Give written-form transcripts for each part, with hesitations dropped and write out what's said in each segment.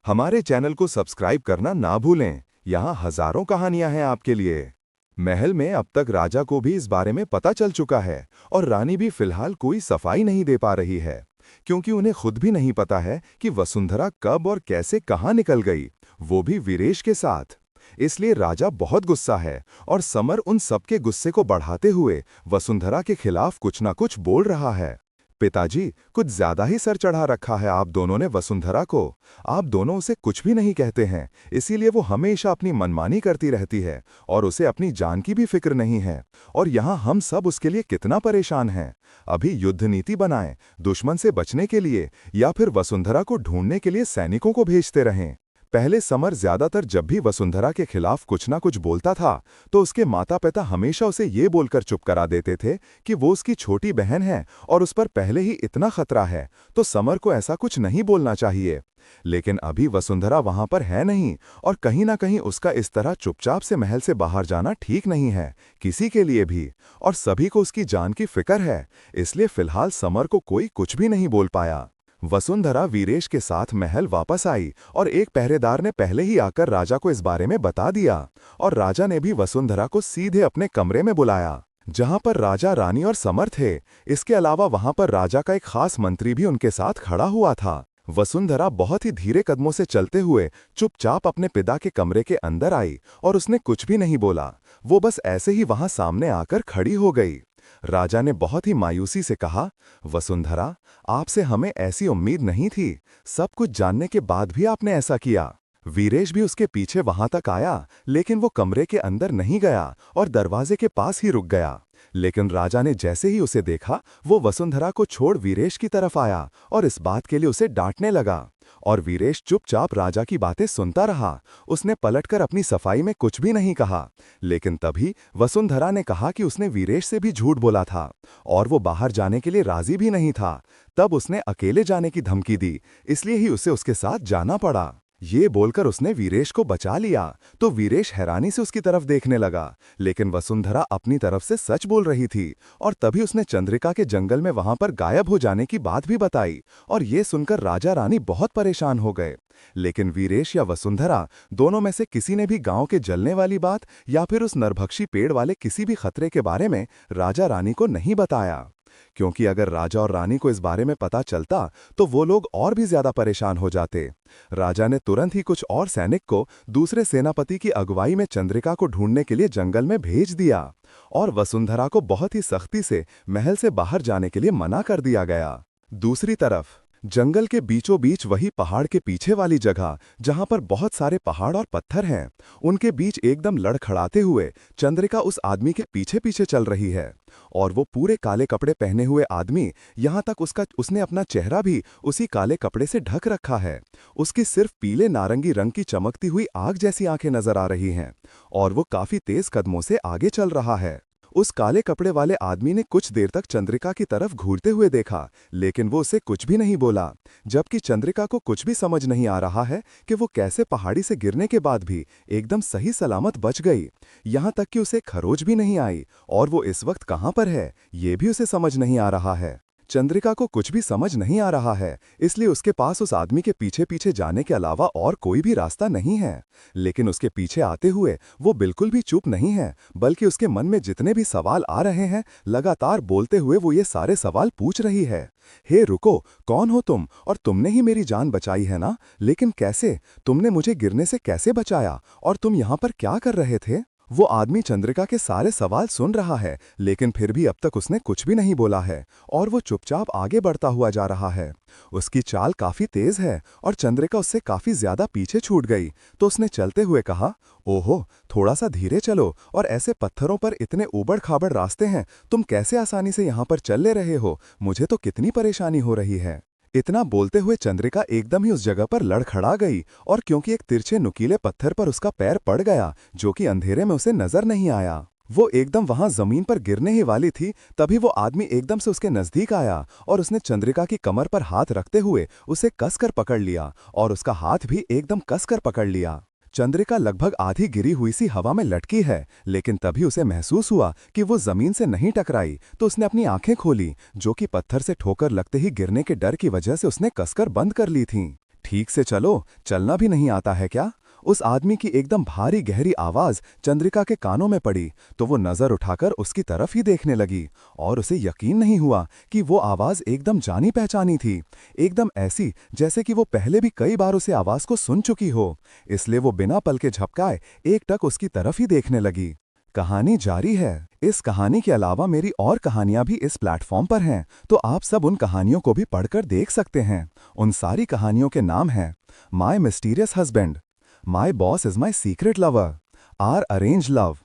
हमारे चैनल को सब्सक्राइब करना ना भूलें। यहाँ हजारों कहानियां हैं आपके लिए। महल में अब तक राजा को भी इस बारे में पता चल चुका है और रानी भी फिलहाल कोई सफाई नहीं दे पा रही है, क्योंकि उन्हें खुद भी नहीं पता है कि वसुंधरा कब और कैसे कहाँ निकल गई, वो भी वीरेश के साथ। इसलिए राजा बहुत गुस्सा है और समर उन सबके गुस्से को बढ़ाते हुए वसुंधरा के खिलाफ कुछ ना कुछ बोल रहा है। पिताजी, कुछ ज्यादा ही सर चढ़ा रखा है आप दोनों ने वसुंधरा को। आप दोनों उसे कुछ भी नहीं कहते हैं, इसीलिए वो हमेशा अपनी मनमानी करती रहती है और उसे अपनी जान की भी फिक्र नहीं है। और यहाँ हम सब उसके लिए कितना परेशान हैं। अभी युद्ध नीति बनाएं, दुश्मन से बचने के लिए, या फिर वसुंधरा को ढूंढने के लिए सैनिकों को भेजते रहें। पहले समर ज्यादातर जब भी वसुंधरा के खिलाफ कुछ ना कुछ बोलता था तो उसके माता पिता हमेशा उसे ये बोलकर चुप करा देते थे कि वो उसकी छोटी बहन है और उस पर पहले ही इतना खतरा है, तो समर को ऐसा कुछ नहीं बोलना चाहिए। लेकिन अभी वसुंधरा वहां पर है नहीं और कहीं ना कहीं उसका इस तरह चुपचाप से महल से बाहर जाना ठीक नहीं है, किसी के लिए भी। और सभी को उसकी जान की फिक्र है, इसलिए फिलहाल समर को कोई कुछ भी नहीं बोल पाया। वसुंधरा वीरेश के साथ महल वापस आई और एक पहरेदार ने पहले ही आकर राजा को इस बारे में बता दिया, और राजा ने भी वसुंधरा को सीधे अपने कमरे में बुलाया, जहां पर राजा, रानी और समर थे। इसके अलावा वहां पर राजा का एक खास मंत्री भी उनके साथ खड़ा हुआ था। वसुंधरा बहुत ही धीरे कदमों से चलते हुए चुपचाप अपने पिता के कमरे के अंदर आई और उसने कुछ भी नहीं बोला। वो बस ऐसे ही वहां सामने आकर खड़ी हो गई। राजा ने बहुत ही मायूसी से कहा, वसुंधरा, आपसे हमें ऐसी उम्मीद नहीं थी। सब कुछ जानने के बाद भी आपने ऐसा किया। वीरेश भी उसके पीछे वहां तक आया, लेकिन वो कमरे के अंदर नहीं गया और दरवाजे के पास ही रुक गया। लेकिन राजा ने जैसे ही उसे देखा, वो वसुंधरा को छोड़ वीरेश की तरफ आया और इस बात के लिए उसे डांटने लगा। और वीरेश चुपचाप राजा की बातें सुनता रहा। उसने पलटकर अपनी सफाई में कुछ भी नहीं कहा। लेकिन तभी वसुंधरा ने कहा कि उसने वीरेश से भी झूठ बोला था और वो बाहर जाने के लिए राजी भी नहीं था। तब उसने अकेले जाने की धमकी दी, इसलिए ही उसे उसके साथ जाना पड़ा। ये बोलकर उसने वीरेश को बचा लिया, तो वीरेश हैरानी से उसकी तरफ देखने लगा। लेकिन वसुंधरा अपनी तरफ से सच बोल रही थी और तभी उसने चंद्रिका के जंगल में वहां पर गायब हो जाने की बात भी बताई। और ये सुनकर राजा रानी बहुत परेशान हो गए। लेकिन वीरेश या वसुंधरा दोनों में से किसी ने भी गांव के जलने वाली बात या फिर उस नरभक्षी पेड़ वाले किसी भी खतरे के बारे में राजा रानी को नहीं बताया, क्योंकि अगर राजा और रानी को इस बारे में पता चलता तो वो लोग और भी ज्यादा परेशान हो जाते। राजा ने तुरंत ही कुछ और सैनिक को दूसरे सेनापति की अगुवाई में चंद्रिका को ढूंढने के लिए जंगल में भेज दिया और वसुंधरा को बहुत ही सख्ती से महल से बाहर जाने के लिए मना कर दिया गया। दूसरी तरफ जंगल के बीचों बीच वही पहाड़ के पीछे वाली जगह, जहां पर बहुत सारे पहाड़ और पत्थर हैं, उनके बीच एकदम लड़खड़ाते हुए चंद्रिका उस आदमी के पीछे पीछे चल रही है। और वो पूरे काले कपड़े पहने हुए आदमी, यहां तक उसने अपना चेहरा भी उसी काले कपड़े से ढक रखा है। उसकी सिर्फ पीले नारंगी रंग की चमकती हुई आग जैसी आंखें नजर आ रही हैं और वो काफी तेज कदमों से आगे चल रहा है। उस काले कपड़े वाले आदमी ने कुछ देर तक चंद्रिका की तरफ घूरते हुए देखा, लेकिन वो उसे कुछ भी नहीं बोला। जबकि चंद्रिका को कुछ भी समझ नहीं आ रहा है कि वो कैसे पहाड़ी से गिरने के बाद भी एकदम सही सलामत बच गई। यहां तक कि उसे खरोच भी नहीं आई और वो इस वक्त कहां पर है, ये भी उसे समझ नहीं आ रहा है। चंद्रिका को कुछ भी समझ नहीं आ रहा है, इसलिए उसके पास उस आदमी के पीछे पीछे जाने के अलावा और कोई भी रास्ता नहीं है। लेकिन उसके पीछे आते हुए वो बिल्कुल भी चुप नहीं है, बल्कि उसके मन में जितने भी सवाल आ रहे हैं, लगातार बोलते हुए वो ये सारे सवाल पूछ रही है। हे रुको, कौन हो तुम? और तुमने ही मेरी जान बचाई है ना? लेकिन कैसे? तुमने मुझे गिरने से कैसे बचाया? और तुम यहाँ पर क्या कर रहे थे? वो आदमी चंद्रिका के सारे सवाल सुन रहा है, लेकिन फिर भी अब तक उसने कुछ भी नहीं बोला है और वो चुपचाप आगे बढ़ता हुआ जा रहा है। उसकी चाल काफी तेज है और चंद्रिका उससे काफी ज्यादा पीछे छूट गई, तो उसने चलते हुए कहा, ओहो, थोड़ा सा धीरे चलो, और ऐसे पत्थरों पर इतने ऊबड़ खाबड़ रास्ते हैं, तुम कैसे आसानी से यहाँ पर चल ले रहे हो? मुझे तो कितनी परेशानी हो रही है। इतना बोलते हुए चंद्रिका एकदम ही उस जगह पर लड़खड़ा गई, और क्योंकि एक तिरछे नुकीले पत्थर पर उसका पैर पड़ गया, जो कि अंधेरे में उसे नजर नहीं आया। वो एकदम वहां जमीन पर गिरने ही वाली थी, तभी वो आदमी एकदम से उसके नजदीक आया और उसने चंद्रिका की कमर पर हाथ रखते हुए उसे कसकर पकड़ लिया और उसका हाथ भी एकदम कसकर पकड़ लिया। चंद्रिका लगभग आधी गिरी हुई सी हवा में लटकी है, लेकिन तभी उसे महसूस हुआ कि वो जमीन से नहीं टकराई, तो उसने अपनी आंखें खोली, जो कि पत्थर से ठोकर लगते ही गिरने के डर की वजह से उसने कसकर बंद कर ली थीं। ठीक से चलो, चलना भी नहीं आता है क्या? उस आदमी की एकदम भारी गहरी आवाज चंद्रिका के कानों में पड़ी तो वो नजर उठाकर उसकी तरफ ही देखने लगी और उसे यकीन नहीं हुआ कि वो आवाज एकदम जानी पहचानी थी। एकदम ऐसी जैसे कि वो पहले भी कई बार उसे आवाज को सुन चुकी हो। इसलिए वो बिना पल के झपकाए एकटक उसकी तरफ ही देखने लगी। कहानी जारी है। इस कहानी के अलावा मेरी और कहानियां भी इस प्लेटफॉर्म पर हैं, तो आप सब उन कहानियों को भी पढ़कर देख सकते हैं। उन सारी कहानियों के नाम हैं my mysterious husband, my boss is my secret lover, or arrange love,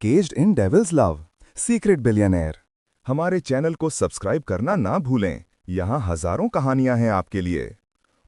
caged in devil's love, secret billionaire. हमारे चैनल को सब्सक्राइब करना ना भूलें, यहाँ हजारों कहानियां हैं आपके लिए।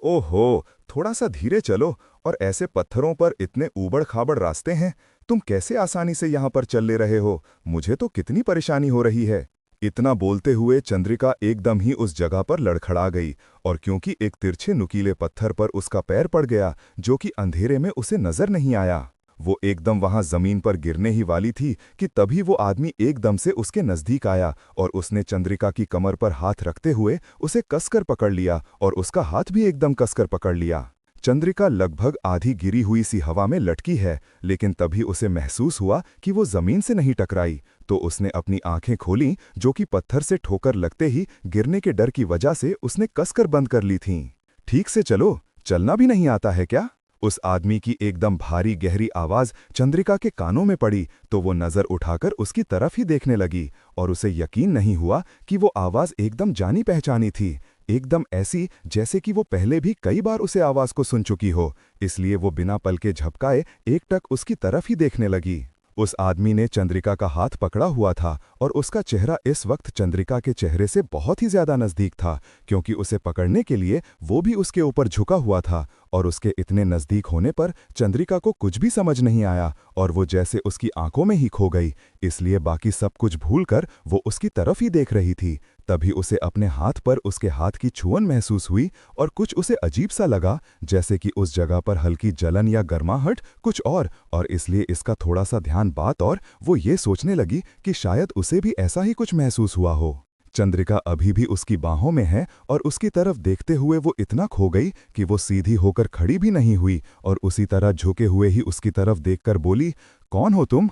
ओहो, थोड़ा सा धीरे चलो, और ऐसे पत्थरों पर इतने ऊबड़ खाबड़ रास्ते हैं, तुम कैसे आसानी से यहाँ पर चल ले रहे हो? मुझे तो कितनी परेशानी हो रही है। इतना बोलते हुए चंद्रिका एकदम ही उस जगह पर लड़खड़ा गई, और क्योंकि एक तिरछे नुकीले पत्थर पर उसका पैर पड़ गया जो कि अंधेरे में उसे नजर नहीं आया, वो एकदम वहां जमीन पर गिरने ही वाली थी कि तभी वो आदमी एकदम से उसके नजदीक आया और उसने चंद्रिका की कमर पर हाथ रखते हुए उसे कसकर पकड़ लिया और उसका हाथ भी एकदम कसकर पकड़ लिया। चंद्रिका लगभग आधी गिरी हुई सी हवा में लटकी है, लेकिन तभी उसे महसूस हुआ कि वो जमीन से नहीं टकराई, तो उसने अपनी आंखें खोलीं जो कि पत्थर से ठोकर लगते ही गिरने के डर की वजह से उसने कसकर बंद कर ली थीं। ठीक से चलो, चलना भी नहीं आता है क्या? उस आदमी की एकदम भारी गहरी आवाज चंद्रिका के कानों में पड़ी तो वो नजर उठाकर उसकी तरफ ही देखने लगी और उसे यकीन नहीं हुआ कि वो आवाज एकदम जानी पहचानी थी, एकदम ऐसी जैसे कि वो पहले भी कई बार उसे आवाज को सुन चुकी हो। इसलिए वो बिना पल के झपकाए एकटक उसकी तरफ ही देखने लगी। उस आदमी ने चंद्रिका का हाथ पकड़ा हुआ था और उसका चेहरा इस वक्त चंद्रिका के चेहरे से बहुत ही ज्यादा नजदीक था, क्योंकि उसे पकड़ने के लिए वो भी उसके ऊपर झुका हुआ था, और उसके इतने नजदीक होने पर चंद्रिका को कुछ भी समझ नहीं आया और वो जैसे उसकी आंखों में ही खो गई। इसलिए बाकी सब कुछ भूलकर वो उसकी तरफ ही देख रही थी। तभी उसे अपने हाथ पर उसके हाथ की छुअन महसूस हुई और कुछ उसे अजीब सा लगा, जैसे कि उस जगह पर हल्की जलन या गर्माहट कुछ और इसलिए इसका थोड़ा सा ध्यान बात और वो ये सोचने लगी कि शायद उसे भी ऐसा ही कुछ महसूस हुआ हो। चंद्रिका अभी भी उसकी बाहों में है और उसकी तरफ देखते हुए वो इतना खो गई कि वो सीधी होकर खड़ी भी नहीं हुई और उसी तरह झुके हुए ही उसकी तरफ देखकर बोली, कौन हो तुम?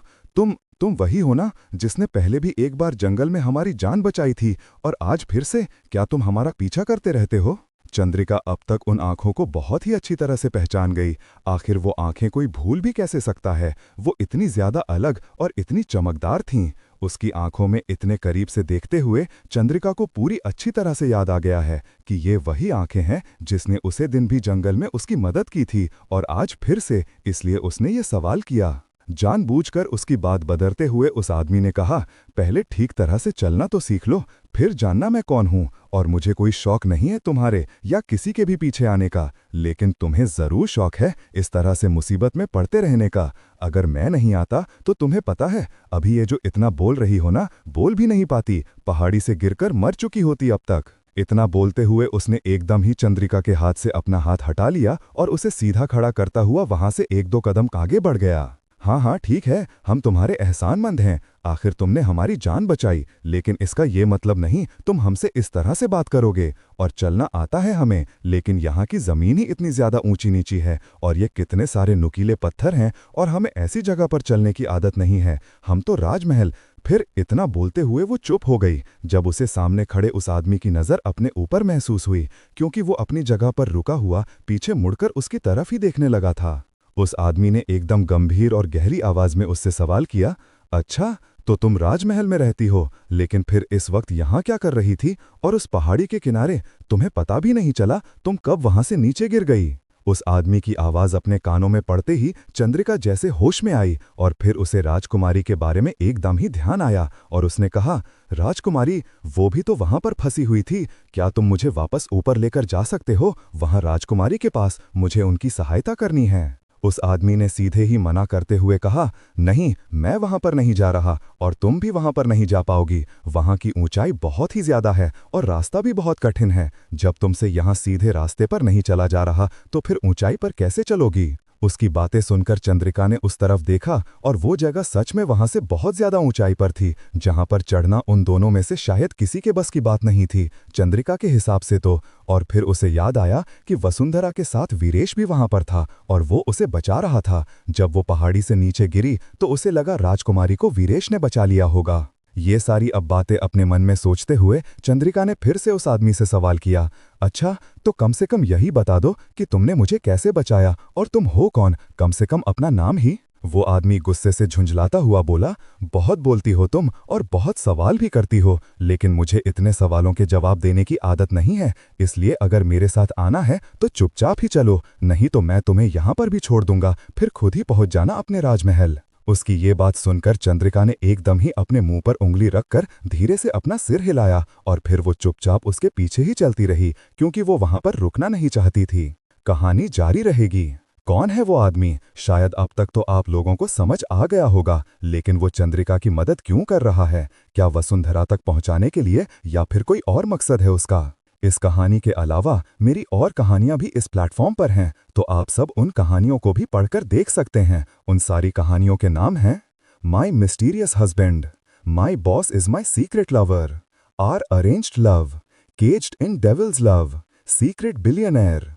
तुम वही हो ना जिसने पहले भी एक बार जंगल में हमारी जान बचाई थी, और आज फिर से क्या तुम हमारा पीछा करते रहते हो? चंद्रिका अब तक उन आंखों को बहुत ही अच्छी तरह से पहचान गई। आखिर वो आंखें कोई भूल भी कैसे सकता है? वो इतनी ज्यादा अलग और इतनी चमकदार थीं। उसकी आंखों में इतने करीब से देखते हुए चंद्रिका को पूरी अच्छी तरह से याद आ गया है कि ये वही आंखें हैं जिसने उसे दिन भी जंगल में उसकी मदद की थी, और आज फिर से इसलिए उसने ये सवाल किया। जानबूझकर उसकी बात बदलते हुए उस आदमी ने कहा, पहले ठीक तरह से चलना तो सीख लो, फिर जानना मैं कौन हूं। और मुझे कोई शौक नहीं है तुम्हारे या किसी के भी पीछे आने का, लेकिन तुम्हें जरूर शौक है इस तरह से मुसीबत में पड़ते रहने का। अगर मैं नहीं आता तो तुम्हें पता है अभी ये जो इतना बोल रही हो ना, बोल भी नहीं पाती, पहाड़ी से गिरकर मर चुकी होती अब तक। इतना बोलते हुए उसने एकदम ही चंद्रिका के हाथ से अपना हाथ हटा लिया और उसे सीधा खड़ा करता हुआ वहां से एक दो कदम आगे बढ़ गया। हाँ, ठीक है, हम तुम्हारे एहसानमंद हैं, आखिर तुमने हमारी जान बचाई, लेकिन इसका ये मतलब नहीं तुम हमसे इस तरह से बात करोगे। और चलना आता है हमें, लेकिन यहाँ की जमीन ही इतनी ज्यादा ऊंची नीची है और ये कितने सारे नुकीले पत्थर हैं, और हमें ऐसी जगह पर चलने की आदत नहीं है। हम तो राजमहल। फिर इतना बोलते हुए वो चुप हो गई जब उसे सामने खड़े उस आदमी की नजर अपने ऊपर महसूस हुई, क्योंकि वो अपनी जगह पर रुका हुआ पीछे मुड़कर उसकी तरफ ही देखने लगा था। उस आदमी ने एकदम गंभीर और गहरी आवाज में उससे सवाल किया, अच्छा, तो तुम राजमहल में रहती हो, लेकिन फिर इस वक्त यहाँ क्या कर रही थी? और उस पहाड़ी के किनारे तुम्हें पता भी नहीं चला तुम कब वहां से नीचे गिर गई? उस आदमी की आवाज अपने कानों में पड़ते ही चंद्रिका जैसे होश में आई, और फिर उसे राजकुमारी के बारे में एकदम ही ध्यान आया और उसने कहा, राजकुमारी, वो भी तो वहां पर फंसी हुई थी, क्या तुम मुझे वापस ऊपर लेकर जा सकते हो? वहां राजकुमारी के पास मुझे उनकी सहायता करनी है। उस आदमी ने सीधे ही मना करते हुए कहा, नहीं, मैं वहां पर नहीं जा रहा और तुम भी वहां पर नहीं जा पाओगी। वहां की ऊंचाई बहुत ही ज्यादा है और रास्ता भी बहुत कठिन है। जब तुमसे यहां सीधे रास्ते पर नहीं चला जा रहा तो फिर ऊंचाई पर कैसे चलोगी? उसकी बातें सुनकर चंद्रिका ने उस तरफ देखा और वो जगह सच में वहां से बहुत ज्यादा ऊंचाई पर थी, जहां पर चढ़ना उन दोनों में से शायद किसी के बस की बात नहीं थी, चंद्रिका के हिसाब से तो। और फिर उसे याद आया कि वसुंधरा के साथ वीरेश भी वहां पर था और वो उसे बचा रहा था। जब वो पहाड़ी से नीचे गिरी तो उसे लगा राजकुमारी को वीरेश ने बचा लिया होगा। ये सारी अब बातें अपने मन में सोचते हुए चंद्रिका ने फिर से उस आदमी से सवाल किया, अच्छा, तो कम से कम यही बता दो कि तुमने मुझे कैसे बचाया और तुम हो कौन, कम से कम अपना नाम ही। वो आदमी गुस्से से झुंझलाता हुआ बोला, बहुत बोलती हो तुम और बहुत सवाल भी करती हो, लेकिन मुझे इतने सवालों के जवाब देने की आदत नहीं है, इसलिए अगर मेरे साथ आना है तो चुपचाप ही चलो, नहीं तो मैं तुम्हें यहाँ पर भी छोड़ दूंगा, फिर खुद ही पहुंच जाना अपने राजमहल। उसकी ये बात सुनकर चंद्रिका ने एकदम ही अपने मुंह पर उंगली रखकर धीरे से अपना सिर हिलाया और फिर वो चुपचाप उसके पीछे ही चलती रही, क्योंकि वो वहां पर रुकना नहीं चाहती थी। कहानी जारी रहेगी। कौन है वो आदमी? शायद अब तक तो आप लोगों को समझ आ गया होगा, लेकिन वो चंद्रिका की मदद क्यों कर रहा है? क्या वसुंधरा तक पहुंचाने के लिए या फिर कोई और मकसद है उसका? इस कहानी के अलावा मेरी और कहानियां भी इस प्लेटफॉर्म पर हैं, तो आप सब उन कहानियों को भी पढ़कर देख सकते हैं। उन सारी कहानियों के नाम हैं my mysterious husband, my boss is my secret lover, or arranged love, caged in devil's love, secret billionaire,